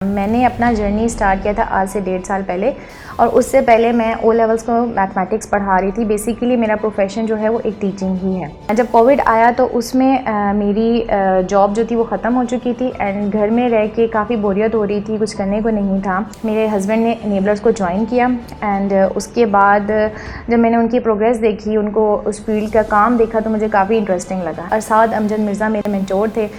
मैंने अपना journey start किया था आज से 1.5 साल पहले और उससे पहले मैं ओ लेवल्स को मैथमेटिक्स पढ़ा रही थी। बेसिकली मेरा प्रोफेशन जो है वो एक टीचिंग ही है। जब कोविड आया तो उसमें मेरी जॉब जो थी वो ख़त्म हो चुकी थी एंड घर में रह के काफ़ी बोरियत हो रही थी, कुछ करने को नहीं था। मेरे हस्बैंड ने इनेबलर्स को ज्वाइन किया एंड उसके बाद जब मैंने उनकी प्रोग्रेस देखी, उनको उस फील्ड का काम देखा तो मुझे काफ़ी इंटरेस्टिंग लगा। अरसाद अमजद मिर्ज़ा मेरे मेंटोर थे।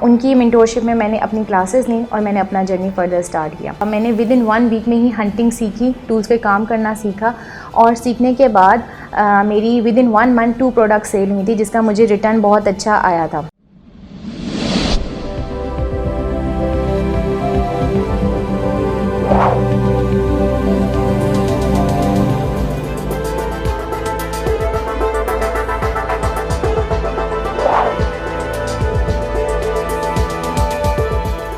उनकी मेंटोरशिप में मैंने अपनी क्लासेस ली और मैंने अपना जर्नी फर्दर स्टार्ट किया। मैंने विद इन 1 वीक में ही हंटिंग सीखी, टूल्स पे काम करना सीखा और सीखने के बाद मेरी within 1 month 2 product sale हुई थी, जिसका मुझे रिटर्न बहुत अच्छा आया था।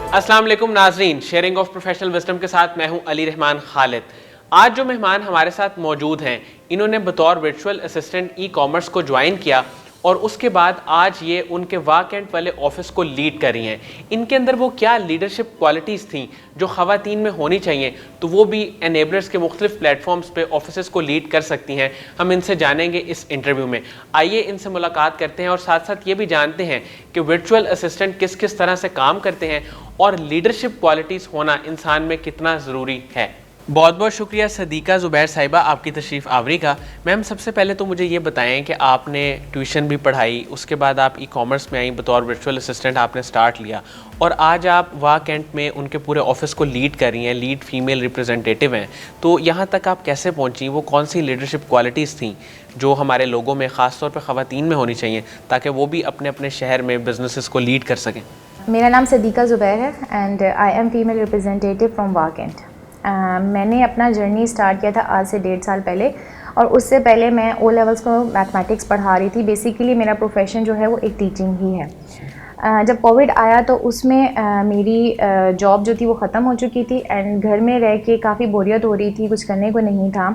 अस्सलाम वालेकुम नाजरीन, शेयरिंग ऑफ प्रोफेशनल विजडम के साथ मैं हूं अली रहमान खालिद। आज जो मेहमान हमारे साथ मौजूद हैं, इन्होंने बतौर वर्चुअल असिस्टेंट ई कॉमर्स को ज्वाइन किया और उसके बाद आज ये उनके वाकेंट वाले ऑफिस को लीड कर रही हैं। इनके अंदर वो क्या लीडरशिप क्वालिटीज़ थी जो ख़वातीन में होनी चाहिए, तो वो भी एनेबलर्स के मुख्तलिफ प्लेटफॉर्म्स पे ऑफिस को लीड कर सकती हैं। हम इनसे जानेंगे इस इंटरव्यू में। आइए इनसे मुलाकात करते हैं और साथ साथ ये भी जानते हैं कि वर्चुअल असिस्टेंट किस किस तरह से काम करते हैं और लीडरशिप क्वालिटीज़ होना इंसान में कितना ज़रूरी है। बहुत बहुत शुक्रिया सदीका ज़ुबैर साहिबा आपकी तशरीफ़ आवरी का। मैम, सबसे पहले तो मुझे ये बताएं कि आपने ट्यूशन भी पढ़ाई, उसके बाद आप ई कॉमर्स में आई, बतौर वर्चुअल असिस्टेंट आपने स्टार्ट लिया और आज आप वाह कैंट में उनके पूरे ऑफिस को लीड कर रही हैं, लीड फीमेल रिप्रेजेंटेटिव हैं। तो यहाँ तक आप कैसे पहुँची? वो कौन सी लीडरशिप क्वालिटीज़ थी जो हमारे लोगों में, ख़ास तौर पर ख़वातीन में होनी चाहिए ताकि वो भी अपने अपने शहर में बिजनेसेस को लीड कर सकें? मेरा नाम सदीका ज़ुबैर है and I am female representative from वाह कैंट। मैंने अपना जर्नी स्टार्ट किया था आज से 1.5 साल पहले और उससे पहले मैं ओ लेवल्स को मैथमेटिक्स पढ़ा रही थी। बेसिकली मेरा प्रोफेशन जो है वो एक टीचिंग ही है। जब कोविड आया तो उसमें मेरी जॉब जो थी वो ख़त्म हो चुकी थी एंड घर में रह के काफ़ी बोरियत हो रही थी, कुछ करने को नहीं था।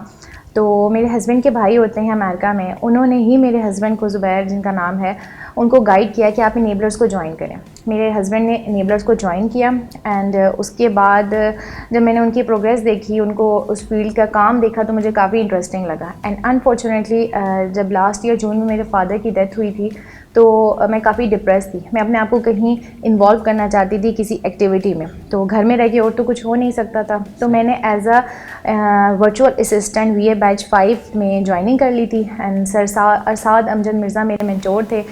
तो मेरे हस्बैंड के भाई होते हैं अमेरिका में, उन्होंने ही मेरे हस्बैंड को, ज़ुबैर जिनका नाम है, उनको गाइड किया कि आप इनेबलर्स को ज्वाइन करें। मेरे हस्बैंड ने इनेबलर्स को ज्वाइन किया एंड उसके बाद जब मैंने उनकी प्रोग्रेस देखी, उनको उस फील्ड का काम देखा तो मुझे काफ़ी इंटरेस्टिंग लगा। एंड अनफॉर्चुनेटली जब लास्ट ईयर जून में मेरे फादर की डेथ हुई थी तो मैं काफ़ी डिप्रेस थी। मैं अपने आप को कहीं इन्वॉल्व करना चाहती थी किसी एक्टिविटी में, तो घर में रह के और तो कुछ हो नहीं सकता था। तो मैंने as a virtual assistant VA batch 5 में ज्वाइनिंग कर ली थी एंड अरसाद अमजद मिर्ज़ा मेरे मेंटोर थे।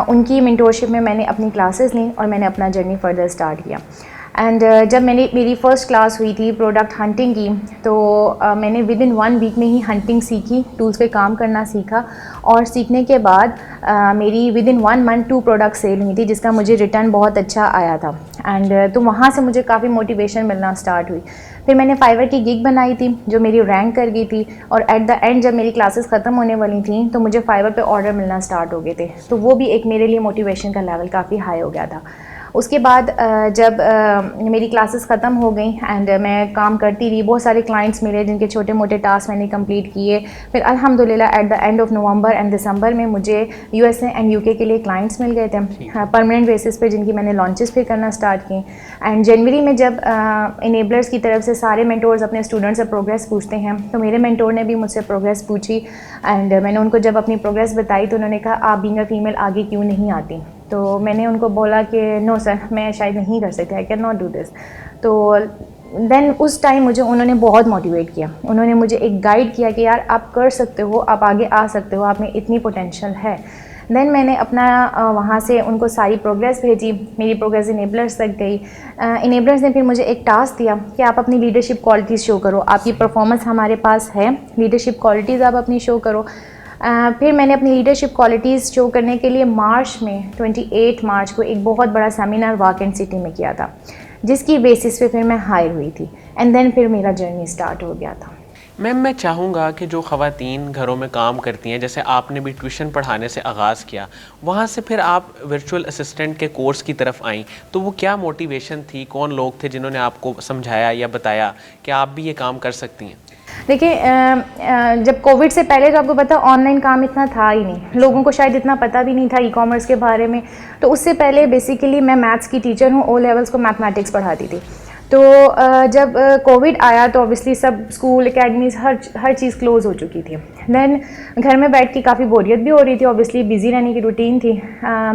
उनकी मेंटोरशिप में मैंने अपनी क्लासेस ली और मैंने अपना जर्नी फर्दर स्टार्ट किया। एंड जब मेरी फ़र्स्ट क्लास हुई थी प्रोडक्ट हंटिंग की, तो मैंने विद इन 1 वीक में ही हंटिंग सीखी, टूल्स पे काम करना सीखा और सीखने के बाद मेरी within 1 month 2 product sale हुई थी, जिसका मुझे रिटर्न बहुत अच्छा आया था। एंड तो वहाँ से मुझे काफ़ी मोटिवेशन मिलना स्टार्ट हुई। फिर मैंने फाइवर की गिग बनाई थी जो मेरी रैंक कर गई थी और एट द एंड जब मेरी क्लासेस ख़त्म होने वाली थी तो मुझे फाइवर पे ऑर्डर मिलना स्टार्ट हो गए थे। तो वो भी एक मेरे लिए मोटिवेशन का लेवल काफ़ी हाई हो गया था। उसके बाद जब मेरी क्लासेस ख़त्म हो गई एंड मैं काम करती रही, बहुत सारे क्लाइंट्स मिले जिनके छोटे मोटे टास्क मैंने कंप्लीट किए। फिर अल्हम्दुलिल्लाह at the end of November and December में मुझे USA एंड UK के लिए क्लाइंट्स मिल गए थे परमानेंट बेसिस पे, जिनकी मैंने लॉन्चेस फिर करना स्टार्ट की। एंड जनवरी में जब इनेबलर्स की तरफ से सारे मेंटोर्स अपने स्टूडेंट से प्रोग्रेस पूछते हैं, तो मेरे मेंटोर ने भी मुझसे प्रोग्रेस पूछी एंड मैंने उनको जब अपनी प्रोग्रेस बताई तो उन्होंने कहा आप बीइंग अ फीमेल आगे क्यों नहीं आती? तो मैंने उनको बोला कि नो सर, मैं शायद नहीं कर सकती, I can not do this. तो देन उस टाइम मुझे उन्होंने बहुत मोटिवेट किया। उन्होंने मुझे एक गाइड किया कि यार आप कर सकते हो, आप आगे आ सकते हो, आप में इतनी पोटेंशियल है। देन मैंने अपना वहाँ से उनको सारी प्रोग्रेस भेजी, मेरी प्रोग्रेस इनेबलर्स तक गई। इनेबलर्स ने फिर मुझे एक टास्क दिया कि आप अपनी लीडरशिप क्वालिटीज़ शो करो, आपकी परफॉर्मेंस हमारे पास है, लीडरशिप क्वालिटीज़ आप अपनी शो करो। फिर मैंने अपनी लीडरशिप क्वालिटीज़ शो करने के लिए मार्च में 28 मार्च को एक बहुत बड़ा सेमिनार वाह कैंट सिटी में किया था, जिसकी बेसिस पे फिर मैं हायर हुई थी एंड देन फिर मेरा जर्नी स्टार्ट हो गया था। मैम, मैं चाहूँगा कि जो ख़वातीन घरों में काम करती हैं, जैसे आपने भी ट्यूशन पढ़ाने से आगाज़ किया, वहाँ से फिर आप वर्चुअल असिस्टेंट के कोर्स की तरफ आईं, तो वो क्या मोटिवेशन थी? कौन लोग थे जिन्होंने आपको समझाया या बताया कि आप भी ये काम कर सकती हैं? देखिए, जब कोविड से पहले तो आपको पता ऑनलाइन काम इतना था ही नहीं, लोगों को शायद इतना पता भी नहीं था ई कॉमर्स के बारे में। तो उससे पहले बेसिकली मैं मैथ्स की टीचर हूँ, ओ लेवल्स को मैथमेटिक्स पढ़ाती थी। तो जब कोविड आया तो ऑब्वियसली सब स्कूल एकेडमीज हर चीज़ क्लोज़ हो चुकी थी। देन घर में बैठ के काफ़ी बोरियत भी हो रही थी, ऑब्वियसली बिज़ी रहने की रूटीन थी।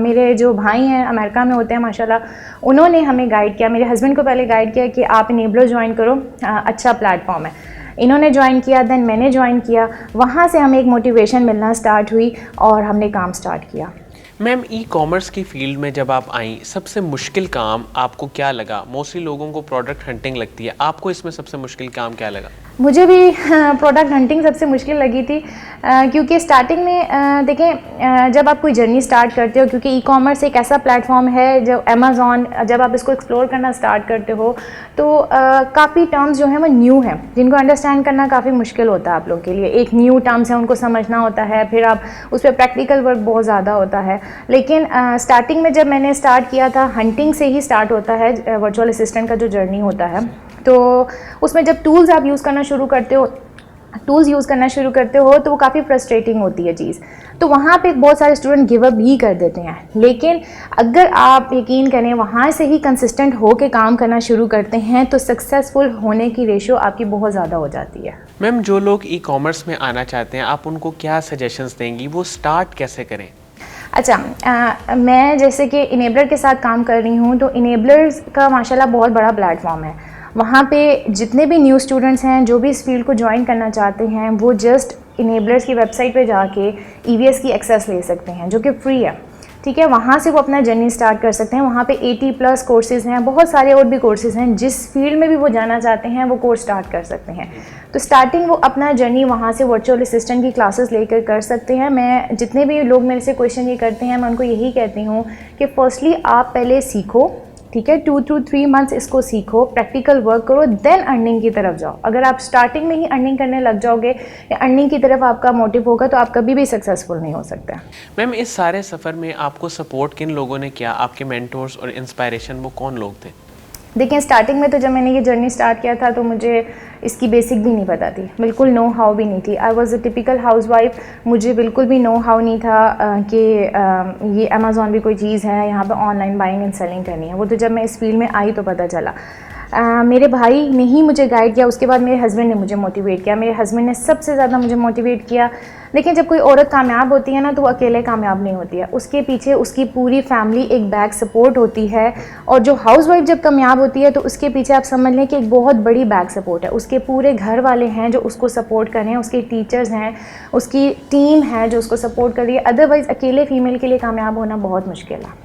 मेरे जो भाई हैं अमेरिका में होते हैं माशाल्लाह, उन्होंने हमें गाइड किया, मेरे हस्बैंड को पहले गाइड किया कि आप इनेबलर ज्वाइन करो, अच्छा प्लेटफॉर्म है। इन्होंने ज्वाइन किया, देन मैंने ज्वाइन किया, वहाँ से हमें एक मोटिवेशन मिलना स्टार्ट हुई और हमने काम स्टार्ट किया। मैम, ई कॉमर्स की फील्ड में जब आप आई, सबसे मुश्किल काम आपको क्या लगा? मोस्टली लोगों को प्रोडक्ट हंटिंग लगती है, आपको इसमें सबसे मुश्किल काम क्या लगा? मुझे भी प्रोडक्ट हंटिंग सबसे मुश्किल लगी थी, क्योंकि स्टार्टिंग में देखें, जब आप कोई जर्नी स्टार्ट करते हो, क्योंकि ई कॉमर्स एक ऐसा प्लेटफॉर्म है जो अमेज़ॉन, जब आप इसको एक्सप्लोर करना स्टार्ट करते हो तो काफ़ी टर्म्स जो हैं वो न्यू हैं, जिनको अंडरस्टैंड करना काफ़ी मुश्किल होता है आप लोग के लिए। एक न्यू टर्म्स है, उनको समझना होता है, फिर आप उस पर प्रैक्टिकल वर्क बहुत ज़्यादा होता है। लेकिन स्टार्टिंग में जब मैंने स्टार्ट किया था, हंटिंग से ही स्टार्ट होता है वर्चुअल असिस्टेंट का जो जर्नी होता है। तो उसमें जब टूल्स आप यूज़ करना शुरू करते हो, तो वो काफ़ी फ्रस्ट्रेटिंग होती है चीज़। तो वहाँ पे बहुत सारे स्टूडेंट गिव अप भी कर देते हैं। लेकिन अगर आप यकीन करें, वहाँ से ही कंसिस्टेंट हो के काम करना शुरू करते हैं तो सक्सेसफुल होने की रेशो आपकी बहुत ज़्यादा हो जाती है। मैम, जो लोग ई कॉमर्स में आना चाहते हैं, आप उनको क्या सजेशंस देंगी? वो स्टार्ट कैसे करें? अच्छा, मैं जैसे कि इनेबलर के साथ काम कर रही हूँ, तो इनेबलर्स का माशाल्लाह बहुत बड़ा प्लेटफॉर्म है। वहाँ पे जितने भी न्यू स्टूडेंट्स हैं जो भी इस फील्ड को ज्वाइन करना चाहते हैं, वो जस्ट इनेबलर्स की वेबसाइट पे जाके EVS की एक्सेस ले सकते हैं, जो कि फ्री है। ठीक है, वहाँ से वो अपना जर्नी स्टार्ट कर सकते हैं। वहाँ पे 80+ कोर्सेज़ हैं, बहुत सारे और भी कोर्सेज़ हैं। जिस फील्ड में भी वो जाना चाहते हैं वो कोर्स स्टार्ट कर सकते हैं। तो स्टार्टिंग वो अपना जर्नी वहाँ से वर्चुअल असिस्टेंट की क्लासेस लेकर कर सकते हैं। मैं जितने भी लोग मेरे से क्वेश्चन ये करते हैं, मैं उनको यही कहती हूँ कि फर्स्टली आप पहले सीखो, ठीक है, 2 to 3 मंथ्स इसको सीखो, प्रैक्टिकल वर्क करो, देन अर्निंग की तरफ जाओ। अगर आप स्टार्टिंग में ही अर्निंग करने लग जाओगे या अर्निंग की तरफ आपका मोटिव होगा तो आप कभी भी सक्सेसफुल नहीं हो सकते। मैम, इस सारे सफ़र में आपको सपोर्ट किन लोगों ने किया? आपके मेंटोर्स और इंस्पायरेशन वो कौन लोग थे? देखिए, स्टार्टिंग में तो जब मैंने ये जर्नी स्टार्ट किया था तो मुझे इसकी बेसिक भी नहीं पता थी, बिल्कुल नो हाउ भी नहीं थी। I was a typical housewife, मुझे बिल्कुल भी नो हाउ नहीं था कि ये अमेज़ॉन भी कोई चीज़ है, यहाँ पे ऑनलाइन बाइंग एंड सेलिंग करनी है। वो तो जब मैं इस फील्ड में आई तो पता चला। मेरे भाई ने ही मुझे गाइड किया, उसके बाद मेरे हस्बैंड ने मुझे मोटिवेट किया। मेरे हस्बैंड ने सबसे ज़्यादा मुझे मोटिवेट किया। देखिए, जब कोई औरत कामयाब होती है ना तो वो अकेले कामयाब नहीं होती है, उसके पीछे उसकी पूरी फैमिली एक बैक सपोर्ट होती है। और जो हाउसवाइफ जब कामयाब होती है तो उसके पीछे आप समझ लें कि एक बहुत बड़ी बैक सपोर्ट है। उसके पूरे घर वाले हैं जो उसको सपोर्ट कर रहे हैं, उसके टीचर्स हैं, उसकी टीम है जो उसको सपोर्ट कर रही है। अदरवाइज़ अकेले फीमेल के लिए कामयाब होना बहुत मुश्किल है।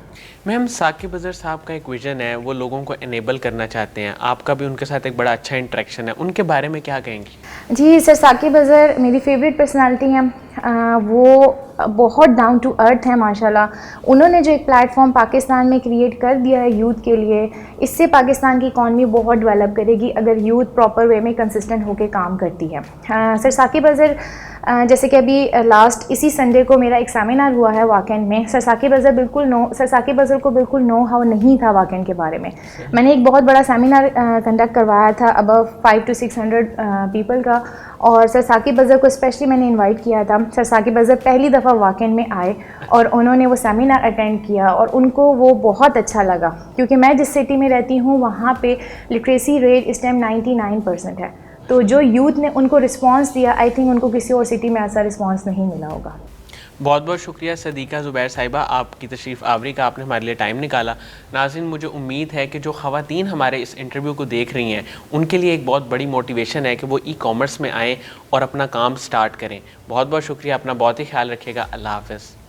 मैम, साकिब अज़हर साहब का एक विज़न है, वो लोगों को इनेबल करना चाहते हैं। आपका भी उनके साथ एक बड़ा अच्छा इंटरेक्शन है, उनके बारे में क्या कहेंगी? जी सर, साकिब अज़हर मेरी फेवरेट पर्सनालिटी हैं। वो बहुत डाउन टू अर्थ है माशाल्लाह। उन्होंने जो एक प्लेटफॉर्म पाकिस्तान में क्रिएट कर दिया है यूथ के लिए, इससे पाकिस्तान की इकॉनमी बहुत डेवलप करेगी अगर यूथ प्रॉपर वे में कंसिस्टेंट होकर काम करती है। सर साकिब अज़हर, जैसे कि अभी लास्ट इसी संडे को मेरा एक सेमिनार हुआ है वाकेंड में। सर साकिब अज़हर को बिल्कुल नो हाउ नहीं था वाकेंड के बारे में। मैंने एक बहुत बड़ा सेमिनार कंडक्ट करवाया था अबव 500 to 600 पीपल का, और सर साकिब अज़हर को स्पेशली मैंने इनवाइट किया था। सर साकिब अज़हर पहली दफ़ा वाकेंड में आए और उन्होंने वो सेमिनार अटेंड किया और उनको वो बहुत अच्छा लगा, क्योंकि मैं जिस सिटी में रहती हूँ वहाँ पे लिटरेसी रेट इस टाइम 99% है। तो जो यूथ ने उनको रिस्पांस दिया, आई थिंक उनको किसी और सिटी में ऐसा रिस्पांस नहीं मिला होगा। बहुत बहुत शुक्रिया सदीक़ा ज़ुबैर साहिबा, आपकी तशरीफ़ आवरी का, आपने हमारे लिए टाइम निकाला। नाज़रीन, मुझे उम्मीद है कि जो ख़वातीन हमारे इस इंटरव्यू को देख रही हैं उनके लिए एक बहुत बड़ी मोटिवेशन है कि वो ई कॉमर्स में आएँ और अपना काम स्टार्ट करें। बहुत बहुत शुक्रिया, अपना बहुत ही ख्याल रखिएगा। अल्लाह हाफ़िज़।